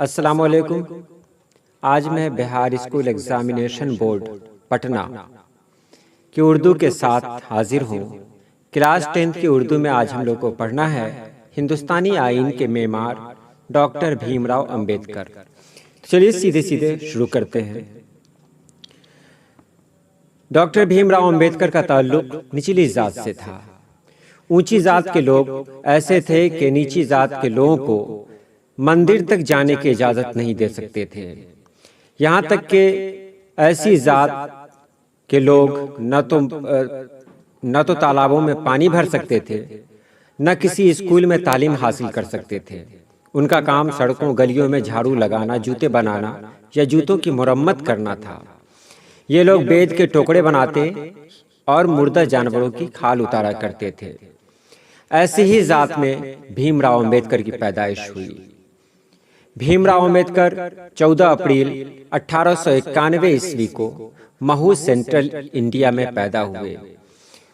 अस्सलाम वालेकुम। आज मैं Bihar school examination board Patna की उर्दू के साथ हाजिर हूँ। क्लास 10th की उर्दू में आज हम लोग को पढ़ना है हिंदुस्तानी आईन के मेमार डॉक्टर भीमराव अंबेडकर। चलिए सीधे सीधे शुरू करते हैं। डॉक्टर भीमराव अंबेडकर का ताल्लुक निचली जात से था। ऊंची जात के लोग ऐसे थे कि नीची जात के लोगों को मंदिर तक जाने की इजाजत नहीं दे सकते थे। यहाँ तक कि ऐसी जात के लोग न तो तालाबों में पानी भर सकते थे, न किसी स्कूल में तालीम हासिल कर सकते थे। उनका काम सड़कों गलियों में झाड़ू लगाना, जूते बनाना या जूतों की मुरम्मत करना था। ये लोग बेद के टोकरे बनाते और मुर्दा जानवरों की खाल उतारा करते थे। ऐसी ही जात में भीमराव अंबेडकर की पैदाइश हुई। भीमराव अंबेडकर 14 अप्रैल 1891 ईस्वी को महू सेंट्रल इंडिया में पैदा हुए।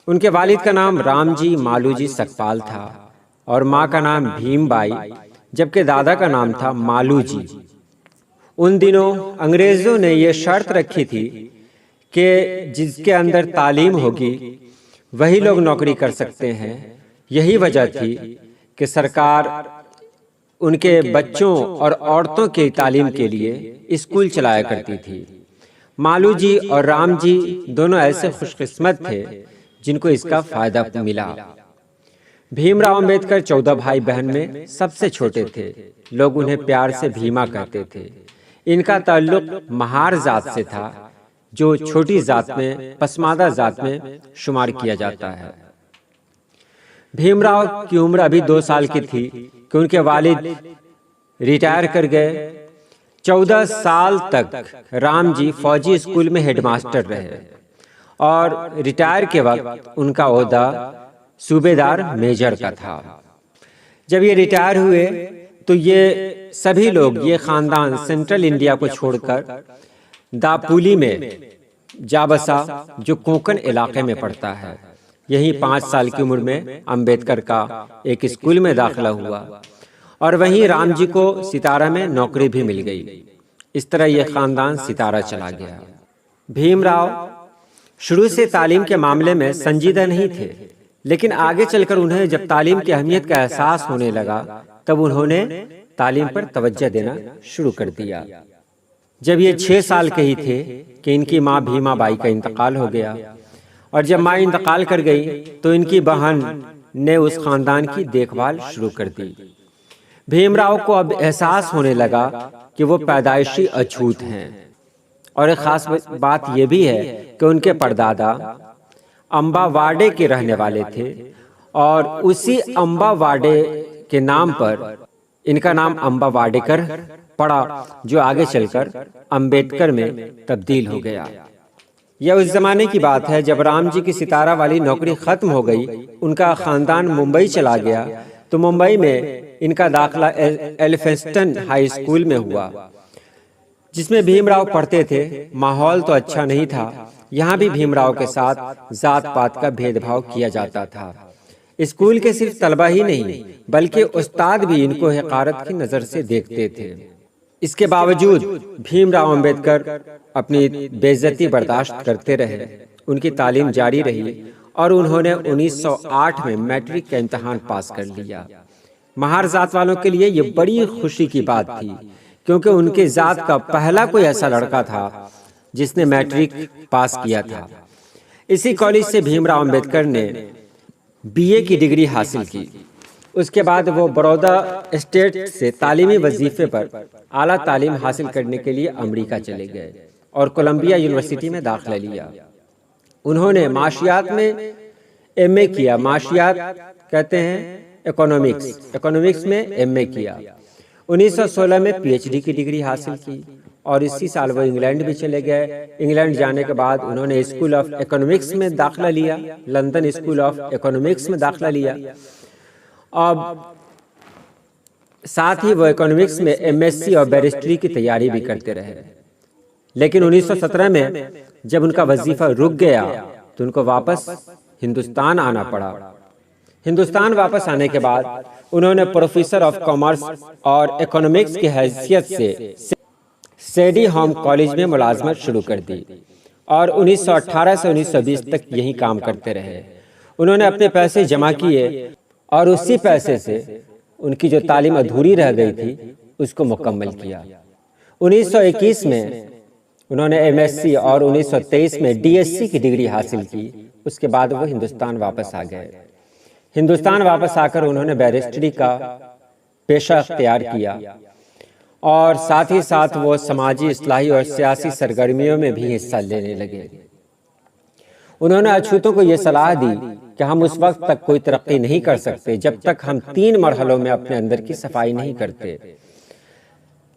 उनके वालिद का नाम रामजी मालूजी सकपाल था और माँ का नाम भीमबाई, जबकि दादा का नाम था मालूजी। उन दिनों अंग्रेजों ने यह शर्त रखी थी कि जिसके अंदर तालीम होगी वही लोग नौकरी कर सकते हैं। यही वजह थी कि सरकार उनके बच्चों और औरतों की तालीम के लिए स्कूल चलाया करती थी। मालूजी और रामजी दोनों ऐसे खुशकिस्मत थे जिनको इसका फायदा मिला। भीमराव अंबेडकर 14 भाई बहन में सबसे छोटे थे। लोग उन्हें प्यार से भीमा कहते थे। इनका ताल्लुक महार जात से था, जो छोटी जात में पसमादा जात में शुमार किया जाता है। भीमराव की उम्र अभी 2 साल की थी कि उनके वालिद रिटायर कर गए। 14 साल तक रामजी फौजी स्कूल में हेडमास्टर रहे और रिटायर के वक्त उनका ओहदा सूबेदार मेजर का था। जब ये रिटायर हुए तो ये सभी लोग, ये खानदान सेंट्रल इंडिया को छोड़कर दापोली में जा बसा, जो कोंकण इलाके में पड़ता है। यही 5 साल की उम्र में अंबेडकर का एक स्कूल में दाखिला हुआ और वहीं रामजी को सितारा में नौकरी भी मिल गई। इस तरह यह खानदान सितारा चला गया। भीमराव शुरू से तालीम के मामले में संजीदा नहीं थे, लेकिन आगे चलकर उन्हें जब तालीम की अहमियत का एहसास होने लगा तब उन्होंने तालीम पर तवज्जो देना शुरू कर दिया। जब ये 6 साल के ही थे कि इनकी माँ भीमाबाई का इंतकाल हो गया और जब माँ इंतकाल कर गई तो इनकी बहन ने उस खानदान की देखभाल शुरू कर दी। भीमराव को अब एहसास होने लगा कि वो पैदाइशी अछूत हैं। और एक खास बात यह भी है कि उनके परदादा अम्बावाड़े के रहने वाले थे और उसी अम्बावाड़े के नाम पर इनका नाम अम्बावाडेकर पड़ा, जो आगे चलकर अंबेडकर में तब्दील हो गया। यह उस जमाने की बात है जब रामजी की सितारा वाली नौकरी खत्म हो गई। उनका खानदान मुंबई चला गया तो मुंबई में इनका दाखिला एल्फिंस्टन हाई स्कूल में हुआ, जिसमें भीमराव पढ़ते थे। माहौल तो अच्छा नहीं था। यहाँ भी भीमराव के साथ जात पात का भेदभाव किया जाता था। स्कूल के सिर्फ तलबा ही नहीं बल्कि उस्ताद भी इनको हक़ारत की नजर से देखते थे। इसके बावजूद भीमराव अंबेडकर अपनी बेइज्जती बर्दाश्त करते रहे। उनकी तालीम जारी रही और उन्होंने 1908 में मैट्रिक का इम्तिहान पास कर लिया। महार जात वालों के लिए ये बड़ी खुशी की बात थी, क्योंकि उनके जात का पहला कोई ऐसा लड़का था जिसने मैट्रिक पास किया था। इसी कॉलेज से भीमराव अंबेडकर ने BA की डिग्री हासिल की। उसके बाद वो बड़ौदा स्टेट से तालीमी वजीफे पर आला तालीम हासिल करने के लिए अमेरिका चले गए और कोलंबिया यूनिवर्सिटी में दाखिला लिया। उन्होंने माशियात में MA किया। माशियात कहते हैं इकोनॉमिक्स में MA किया। 1916 में PhD की डिग्री हासिल की और इसी साल वो इंग्लैंड भी चले गए। इंग्लैंड जाने के बाद उन्होंने स्कूल ऑफ इकोनॉमिक्स में दाखिला लिया, लंदन स्कूल ऑफ इकोनॉमिक्स में दाखिला लिया। अब साथ ही वो इकोनॉमिक्स में MSc और बैरिस्ट्री की तैयारी भी करते रहे। लेकिन 1917 में जब उनका वजीफा रुक गया तो उनको वापस हिंदुस्तान आना पड़ा। हिंदुस्तान वापस आने के बाद उन्होंने प्रोफेसर ऑफ कॉमर्स और इकोनॉमिक्स की हैसियत से सेडी होम कॉलेज में मुलाजमत शुरू कर दी और 1918 से 1920 तक यही काम करते रहे। उन्होंने अपने पैसे जमा किए और उसी पैसे से उनकी जो तालीम अधूरी रह गई थी उसको मुकम्मल किया। 1921 में उन्होंने एमएससी और 1923 में डीएससी की डिग्री हासिल की। उसके बाद वो हिंदुस्तान वापस आ गए। हिंदुस्तान वापस आकर उन्होंने बैरिस्ट्री का पेशा अख्तियार किया और साथ ही साथ वो समाजी, इस्लाही और सियासी सरगर्मियों में भी हिस्सा लेने लगे। उन्होंने अछूतों को ये सलाह दी कि हम उस वक्त तक कोई तरक्की नहीं कर सकते जब तक हम 3 मरहलों में अपने अंदर की सफाई नहीं करते।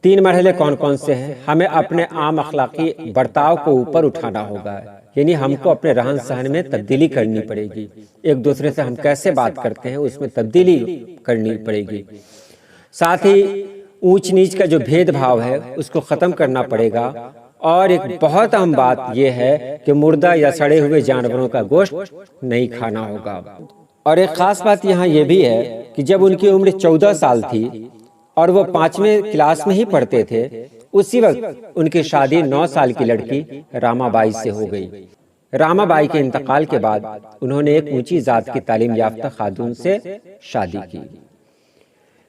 3 मरहले कौन कौन से हैं? हमें अपने आम अखलाकी बर्ताव को ऊपर उठाना होगा, यानी हमको अपने रहन सहन में तब्दीली करनी पड़ेगी। एक दूसरे से हम कैसे बात करते हैं उसमें तब्दीली करनी पड़ेगी। साथ ही ऊंच नीच का जो भेदभाव है उसको खत्म करना पड़ेगा। और एक बहुत अहम बात यह है कि मुर्दा या सड़े हुए जानवरों का गोश्त नहीं खाना होगा। और एक खास बात यहाँ यह भी है कि जब उनकी उम्र 14 साल थी और वो 5वें क्लास में ही पढ़ते थे, उसी वक्त उनकी शादी 9 साल की लड़की रामाबाई से हो गई। रामाबाई के इंतकाल के बाद उन्होंने एक ऊंची जात की तालीम याफ्ता खातून से शादी की।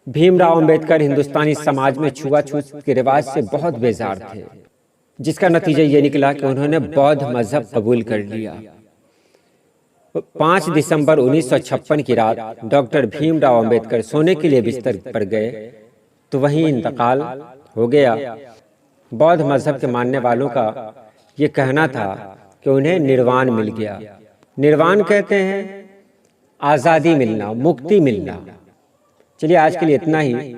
भीमराव अंबेडकर हिंदुस्तानी समाज में छुआछूत के रिवाज से बहुत बेजार थे, जिसका नतीजा ये निकला कि उन्होंने बौद्ध मजहब कबूल कर लिया। 5 दिसंबर 1956 की रात डॉक्टर भीमराव अंबेडकर सोने के लिए बिस्तर पर गए तो वहीं इंतकाल हो गया। बौद्ध मजहब के मानने वालों का ये कहना था कि उन्हें निर्वाण मिल गया। निर्वाण कहते हैं आज़ादी मिलना, मुक्ति मिलना। चलिए आज के लिए इतना ही।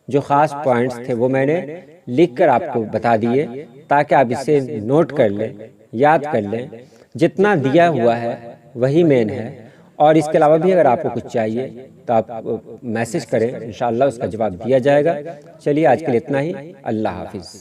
जो खास पॉइंट्स थे वो मैंने लिखकर आपको बता दिए ताकि आप इसे नोट कर लें, याद कर लें। जितना दिया हुआ है वही मेन है। और इसके अलावा भी अगर आपको कुछ चाहिए तो आप मैसेज करें, इंशाअल्लाह उसका जवाब दिया जाएगा। चलिए आज के लिए इतना ही। अल्लाह हाफिज़।